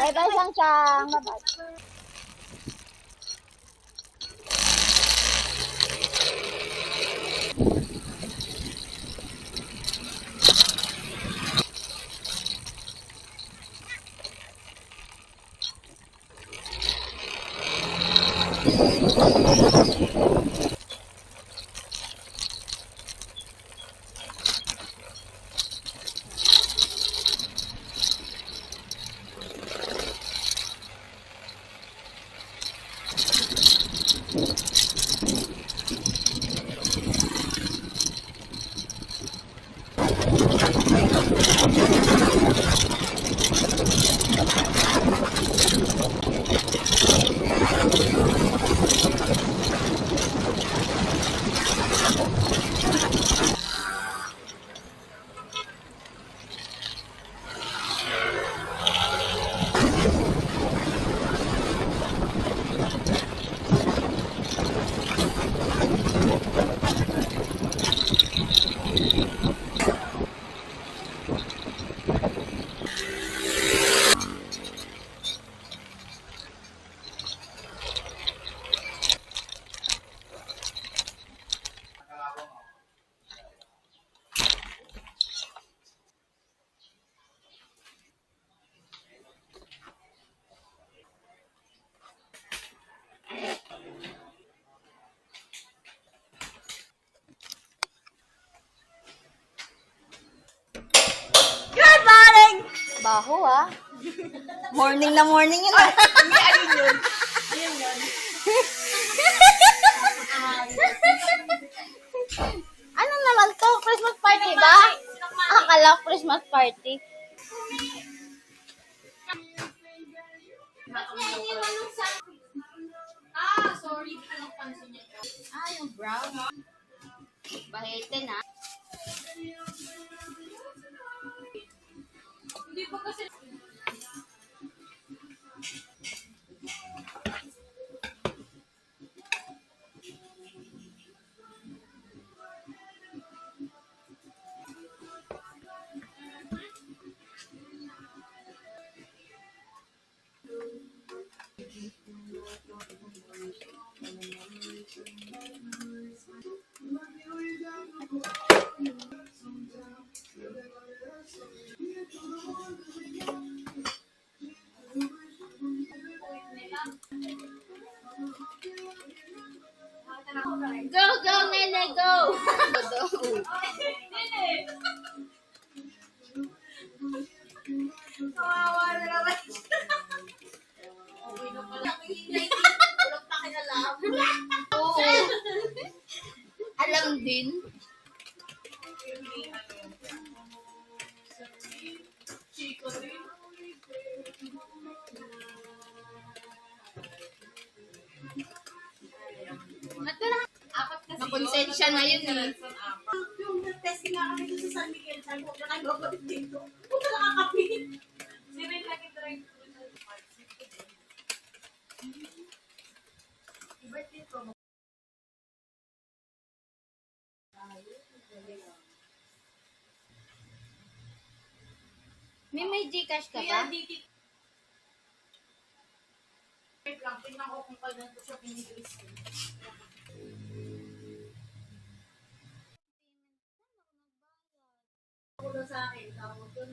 Bye-bye, Sang-Sang. Bye-bye. Good morning! Baho, ah. Morning na morning yun. Ayun yun. Ayun yun. Ano naman to? Christmas party ba? Akala ko Christmas party. Sorry. Anong pansin niya? Yung brown. Bahitin, ah. Hindi pa kasi... Go, go, Nene, go! Kawawa na naman siya. Okay na pala. Walang pakialam. Oo. Alam din. Chico rin. Apat kasi Nakonsensya na yun, eh. Yung testing nga kami dito sa San Miguel, sabi ko, kaya babalik dito. Puta nakakapit. Sino yung lagi drive ko sa birthday ko. May Gcash ka Kaya ba? dito. Wait lang, tingnan ko kung kailan ko siya pinigil. Ako sa akin, tawag doon.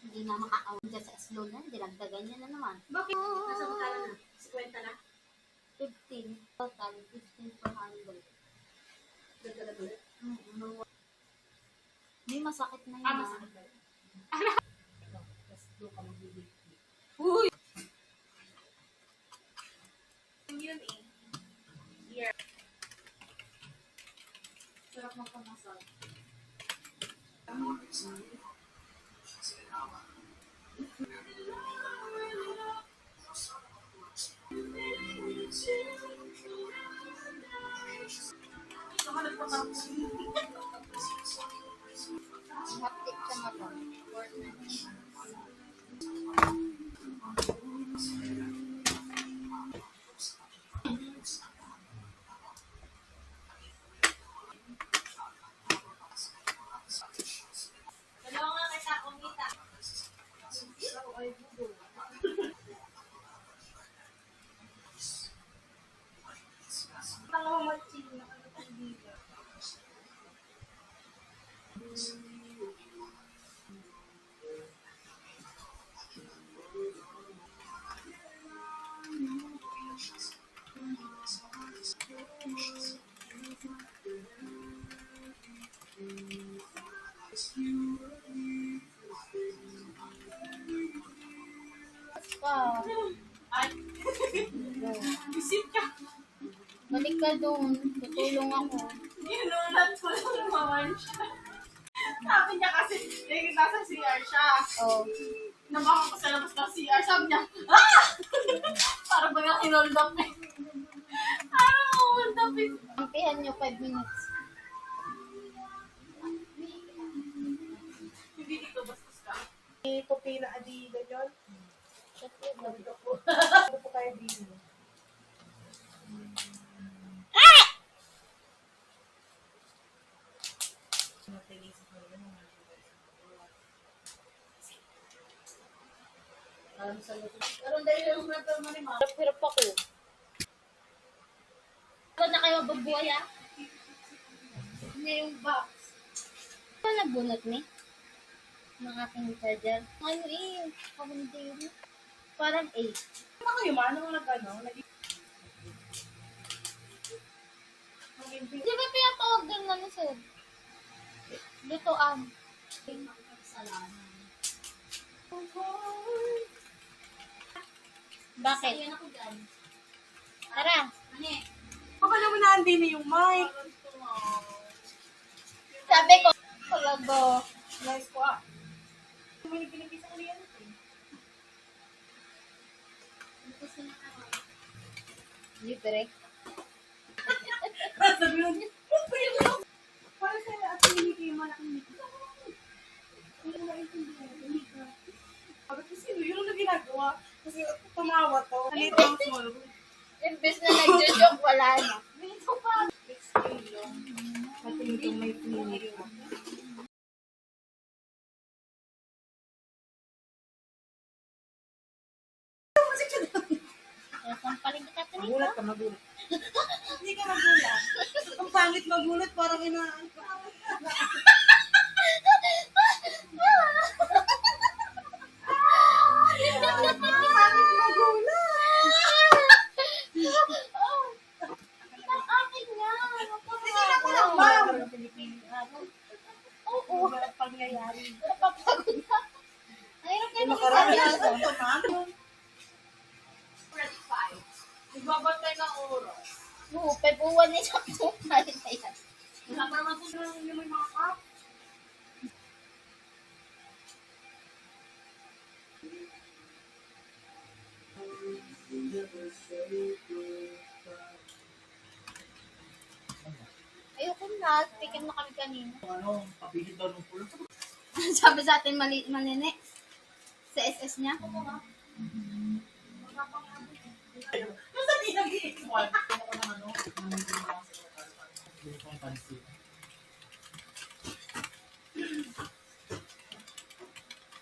Hindi na makakawin dyan sa slow na. Dilagdagan niya na naman. Bakit? Nasa magkano na? 50 na? 15. Total, 15,400. Dagdagan ulit? May masakit na yun. Masakit ba? Tapos doon ka magbibig. Uy! Yun eh. Here. Sarap ng pamasal. Saka nagpapapos. Haptik siya nga to. Dalawa nga kita, kumita. Pa. Ay, visit ka. Balik ka doon. Tutulong ako. Ginulat ko naman siya. Sabi niya kasi, nasa CR siya. Oh. Nabaka ko sa labas ng CR. Sabi niya, ah! Parang ba yung hinold up eh. Parang hold up eh. Ampihan nyo 5 minutes. Hindi dito bastos ka. Ito pila adi ganyan. Ano po kayo dito? Pero dahil yung mga mo ni Ma. Hirap ako. Ano na kayo magbubuhay ah? Hindi yung box. Ano nagbunot ni? Ng aking charger. Ano eh? Hindi. Parang 8. Ano kayo man? Ano nag-ano? Di ba pinatawag din na ni Sir? Lutoan. Bakit? Tara. Baka naman naandi na yung mic. Sabi ko, talaga. Nice po ah. May pinipisa ko yan. Libre. Sabi mo, parang sa at hindi kayo malaking nito. Hindi mo maintindihan. Hindi ka. Sabi ko, sino yun ang ginagawa? Kasi tumawa to. Halito ang small room. Imbes na nagjo-joke, wala na. Dito pa. Explain lang. Pati ito may clinic mo. Sampaling kita ito Magulat ka, magulat. Hindi ka magulat. Ang pangit magulat, parang inaan ka. Ang pangit magulat. Ang akin nga. Sige na ko lang, ma'am. Oo. Ang pangyayari. Napapagod na. Ang hirap kayo Nakarami makisama. na ito, ma'am. Nagbabantay ng oras. Oo, pebuwan ni sa pumal na yan. Wala pa naman kung yung may mga cup. Ayoko na. Tikim na kami kanina. Ano, pabigit daw ng pulo. Sabi sa atin manini. Sa SS niya. Yung sabi nag-iiwan. Ako ng ano, ng pansit.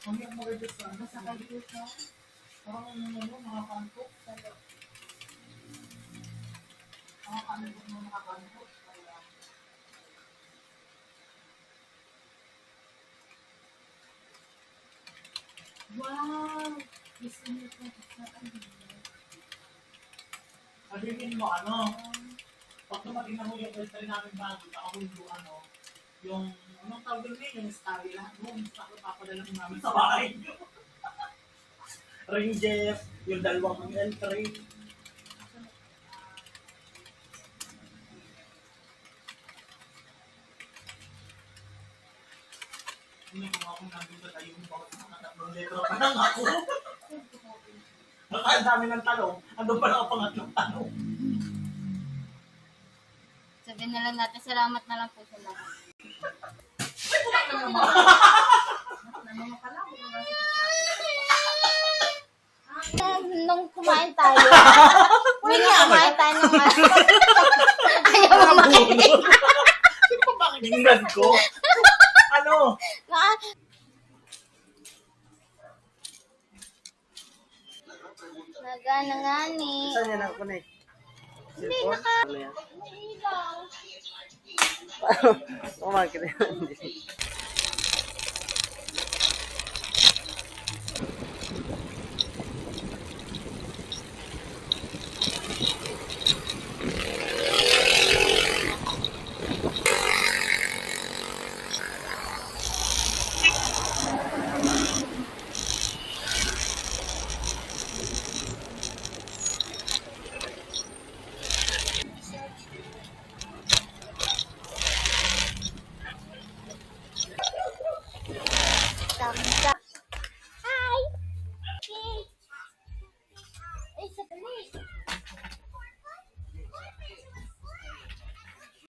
Ang yung mga sa ano, sa kayo sa parang ano, mga kanto. Mga kanto, mga kanto. Wow! Gusto niyo po sa Sabihin mo ano, pag tumating na mo yung pwesta rin namin bago, ako yung ano, yung, anong tawag doon yung story lahat mo, papadala mo namin sa bahay nyo. Rangers, yung dalawang L3. Hindi ko ako nandito tayo yung bakit nakatatlong letra pa lang ako. Ang dami ng tanong, andun pa lang ang pangatlong tanong. Sabihin na lang natin, salamat na lang po sa lahat. Nung kumain tayo, kumain tayo ng ayaw mo makinig. Pakinggan ko. Ano? Nagana nga ni. Saan yan ang connect? Hindi, naka... Nahila. Kumakit yan. Tamsa.